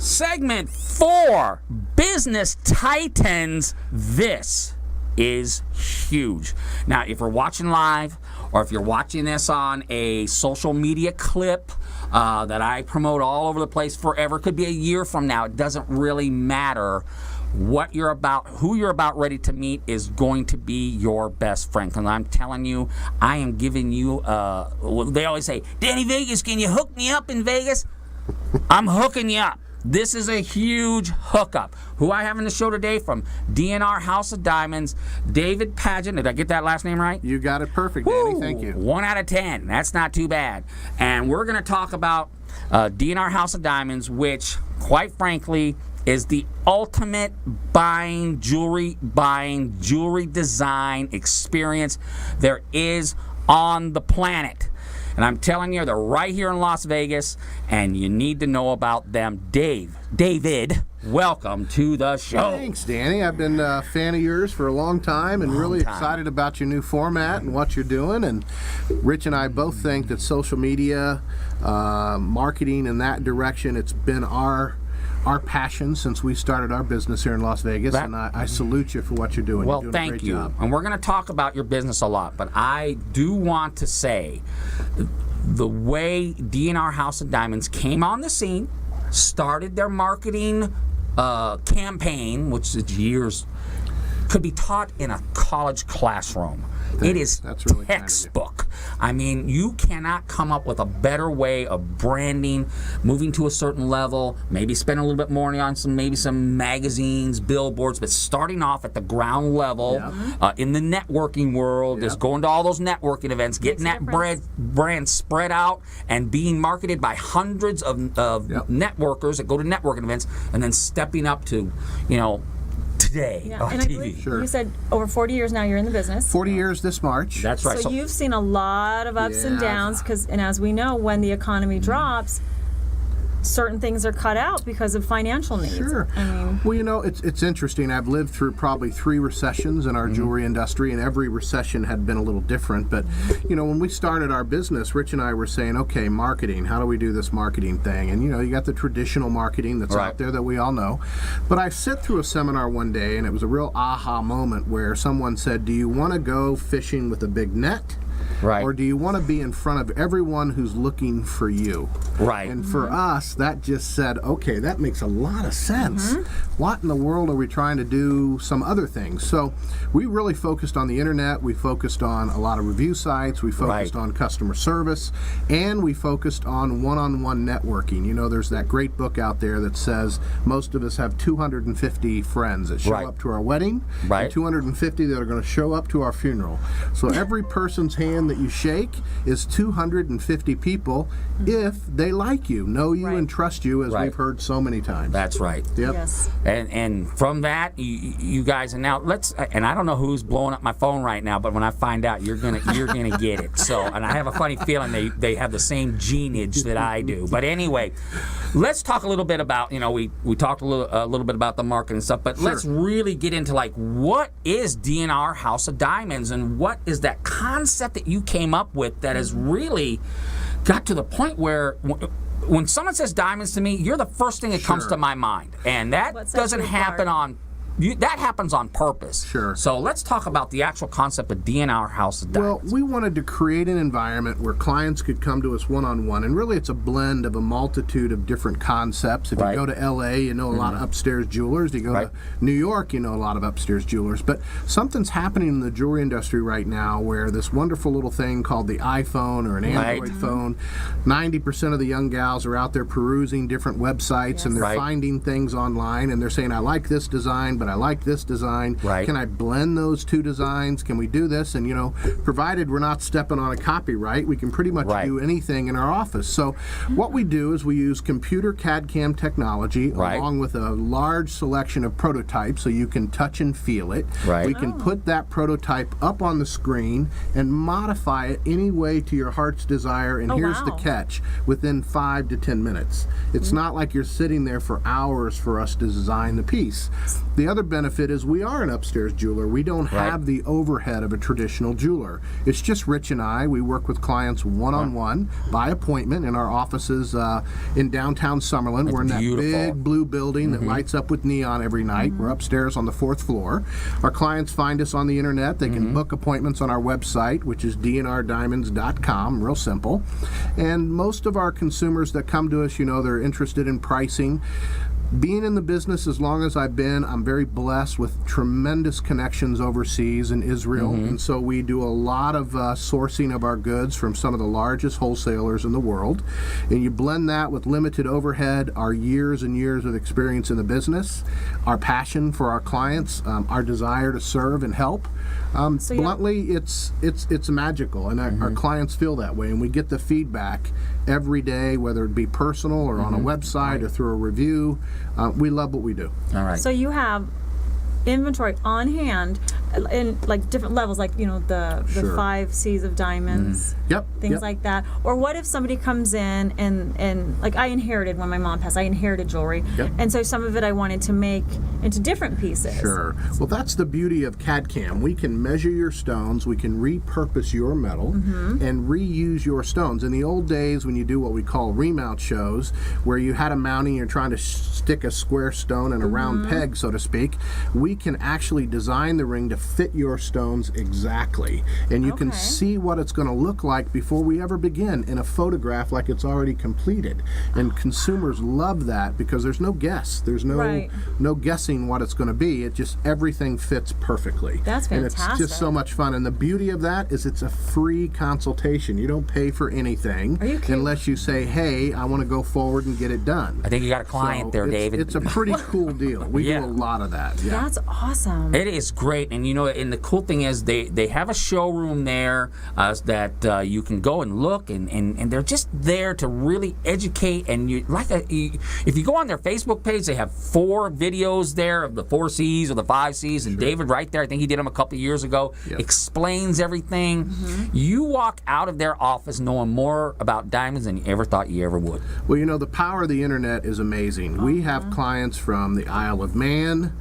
Segment 4, Business Titans. This is huge. Now, if you're watching live or if you're watching this on a social media clip that I promote all over the place forever, could be a year from now, it doesn't really matter. What you're about, who you're about ready to meet is going to be your best friend. Because I'm telling you, I am giving you, they always say, Danny Vegas, can you hook me up in Vegas? I'm hooking you up. This is a huge hookup. Who I have in the show today from DNR House of Diamonds, David Pageant. Did I get that last name right? You got it perfect, Danny. Woo! Thank you. 1 out of 10. That's not too bad. And we're going to talk about DNR House of Diamonds, which, quite frankly, is the ultimate jewelry design experience there is on the planet. And I'm telling you, they're right here in Las Vegas, and you need to know about them. David, welcome to the show. Thanks, Danny. I've been a fan of yours for a long time and really excited about your new format and what you're doing. And Rich and I both think that social media, marketing in that direction, it's been our passion since we started our business here in Las Vegas, and I salute you for what you're doing. Well, you're doing thank a great you. job. And we're going to talk about your business a lot, but I do want to say the way DNR House of Diamonds came on the scene, started their marketing campaign, which is years, could be taught in a college classroom. It is really textbook. I mean, you cannot come up with a better way of branding, moving to a certain level, maybe spend a little bit more on some magazines, billboards, but starting off at the ground level in the networking world, just going to all those networking events, getting that brand spread out and being marketed by hundreds of networkers that go to networking events, and then stepping up to, today on and TV. You said over 40 years now you're in the business. 40 years this March. That's right. So you've seen a lot of ups and downs, and as we know, when the economy drops, certain things are cut out because of financial needs. Sure. I mean, well, it's interesting. I've lived through probably 3 recessions in our jewelry industry, and every recession had been a little different. But, when we started our business, Rich and I were saying, okay, marketing, how do we do this marketing thing? And, you got the traditional marketing that's out there that we all know. But I sit through a seminar one day, and it was a real aha moment where someone said, do you want to go fishing with a big net? Right. Or do you want to be in front of everyone who's looking for you? Right. And for us, that just said, okay, that makes a lot of sense. What in the world are we trying to do some other things? So we really focused on the internet. We focused on a lot of review sites. We focused on customer service. And we focused on one-on-one networking. There's that great book out there that says most of us have 250 friends that show up to our wedding, and 250 that are going to show up to our funeral. So every person's hand that you shake is 250 people if they like you, know you, and trust you, as we've heard so many times. That's right. Yep. Yes. And from that, you guys, and now and I don't know who's blowing up my phone right now, but when I find out, you're gonna get it. So, and I have a funny feeling they have the same geneage that I do. But anyway, let's talk a little bit about, we talked a little bit about the marketing stuff, but let's really get into what is DNR House of Diamonds, and what is that concept that you came up with that has really got to the point where when someone says diamonds to me, you're the first thing that comes to my mind, and that doesn't happen on. That happens on purpose. Sure. So let's talk about the actual concept of DNR House of Diamonds. Well, we wanted to create an environment where clients could come to us one-on-one, and really it's a blend of a multitude of different concepts. If you go to L.A., you know a lot of upstairs jewelers. You go to New York, you know a lot of upstairs jewelers. But something's happening in the jewelry industry right now where this wonderful little thing called the iPhone or an Android phone, 90% of the young gals are out there perusing different websites, and they're finding things online, and they're saying, I like this design, but I like this design. Can I blend those two designs? Can we do this? And, provided we're not stepping on a copyright, we can pretty much do anything in our office. So what we do is we use computer CAD/CAM technology along with a large selection of prototypes so you can touch and feel it. We can put that prototype up on the screen and modify it any way to your heart's desire. And here's the catch, within 5 to 10 minutes. It's not like you're sitting there for hours for us to design the piece. The other benefit is we are an upstairs jeweler. We don't have the overhead of a traditional jeweler. It's just Rich and I. We work with clients one-on-one by appointment in our offices in downtown Summerlin. We're in that big blue building that lights up with neon every night. We're upstairs on the 4th floor. Our clients find us on the internet. They can book appointments on our website, which is dnrdiamonds.com. Real simple. And most of our consumers that come to us, they're interested in pricing. Being in the business as long as I've been, I'm very blessed with tremendous connections overseas in Israel. And so we do a lot of sourcing of our goods from some of the largest wholesalers in the world. And you blend that with limited overhead, our years and years of experience in the business, our passion for our clients, our desire to serve and help. Bluntly, it's magical, and our clients feel that way, and we get the feedback every day, whether it be personal or on a website or through a review. We love what we do. All right. So you have inventory on hand in like different levels, like the Sure. 5 C's of diamonds, things like that. Or what if somebody comes in and like I inherited when my mom passed, I inherited jewelry, and so some of it I wanted to make into different pieces. Sure. Well, that's the beauty of CAD/CAM. We can measure your stones, we can repurpose your metal, and reuse your stones. In the old days, when you do what we call remount shows, where you had a mounting, you're trying to stick a square stone in a round peg, so to speak, we can actually design the ring to fit your stones exactly. And you can see what it's going to look like before we ever begin in a photograph like it's already completed. And consumers love that because there's no guess. There's no guessing what it's going to be. It just, everything fits perfectly. That's fantastic. And it's just so much fun. And the beauty of that is it's a free consultation. You don't pay for anything unless you say, hey, I want to go forward and get it done. I think you got a client there, David. It's a pretty cool deal. We do a lot of that. Yeah. That's awesome. It is great, and and the cool thing is they have a showroom there that you can go and look, and they're just there to really educate. And if you go on their Facebook page, they have 4 videos there of the 4 C's or the 5 C's, and David right there, I think he did them a couple of years ago, explains everything. You walk out of their office knowing more about diamonds than you ever thought you ever would. Well, the power of the internet is amazing. We have clients from the Isle of Man,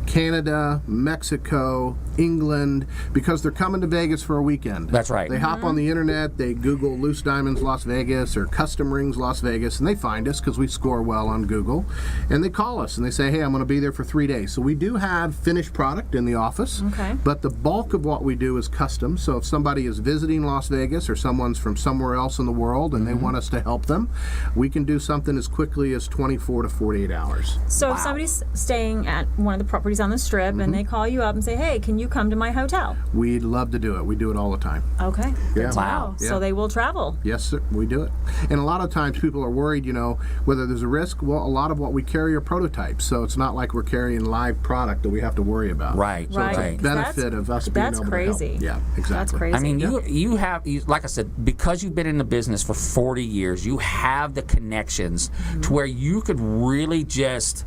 Canada, Mexico, England, because they're coming to Vegas for a weekend. That's right. They hop on the internet, they Google Loose Diamonds Las Vegas or Custom Rings Las Vegas, and they find us because we score well on Google. And they call us and they say, hey, I'm going to be there for 3 days. So we do have finished product in the office, but the bulk of what we do is custom. So if somebody is visiting Las Vegas or someone's from somewhere else in the world and they want us to help them, we can do something as quickly as 24 to 48 hours. So if somebody's staying at one of the properties on the Strip and they call you up and say, hey, can you come to my hotel? We'd love to do it. We do it all the time. Okay. Yeah. Wow. So they will travel. Yes, sir. We do it. And a lot of times people are worried, whether there's a risk. Well, a lot of what we carry are prototypes. So it's not like we're carrying live product that we have to worry about. Right. So it's a benefit of us being able crazy. to help. Yeah, exactly. That's crazy. I mean, you have, like I said, because you've been in the business for 40 years, you have the connections to where you could really just,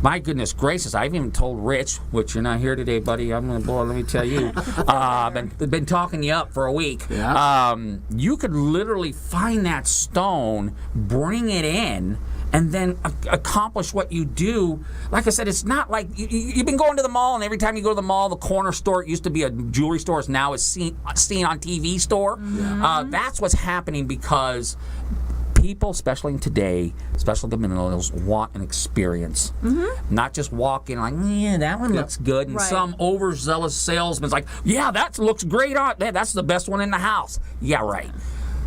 my goodness gracious, I've even told Rich, which you're not here today, buddy. Let me tell you, I've been talking you up for a week. Yeah. You could literally find that stone, bring it in, and then accomplish what you do. Like I said, it's not like you've been going to the mall, and every time you go to the mall, the corner store, it used to be a jewelry store, is now is seen on TV store. That's what's happening because people, especially today, especially the millennials, want an experience. Not just walk in like, yeah, that one looks good, and some overzealous salesman's like, yeah, that looks great on that's the best one in the house. Yeah, right.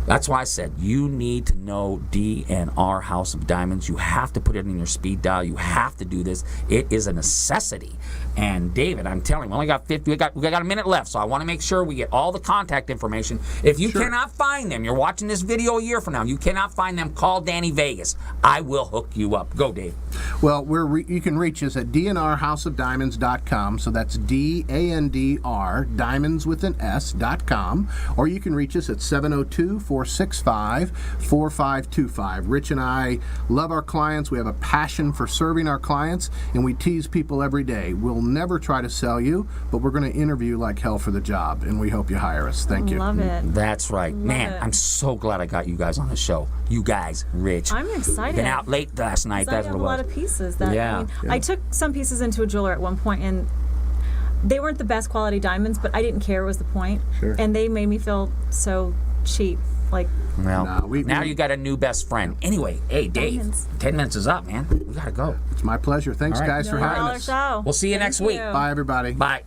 That's why I said you need to know DNR House of Diamonds. You have to put it in your speed dial. You have to do this. It is a necessity. And David, I'm telling you, we only got 50. We got a minute left, so I want to make sure we get all the contact information. If you cannot find them, you're watching this video a year from now, you cannot find them, call Danny Vegas. I will hook you up. Go, Dave. Well, you can reach us at dnrhouseofdiamonds.com. So that's DANDR, diamonds with an S.com. Or you can reach us at 702-465-4525. Rich and I love our clients. We have a passion for serving our clients, and we tease people every day. We'll never try to sell you, but we're going to interview like hell for the job, and we hope you hire us. Thank you. Love it. That's right. Man, it. I'm so glad I got you guys on the show. You guys, Rich. I'm excited. Been out late last night. I That's have what a it lot was. of pieces that Yeah. I took some pieces into a jeweler at one point, and they weren't the best quality diamonds, but I didn't care was the point. Sure. And they made me feel so cheap. Like, Well, Nah, now you got a new best friend. Anyway, hey, Dave, Diamonds. 10 minutes is up, man. We got to go. It's my pleasure. Thanks, All right. guys, for having $1 us. show. We'll see you Thank next week. you. Bye, everybody. Bye.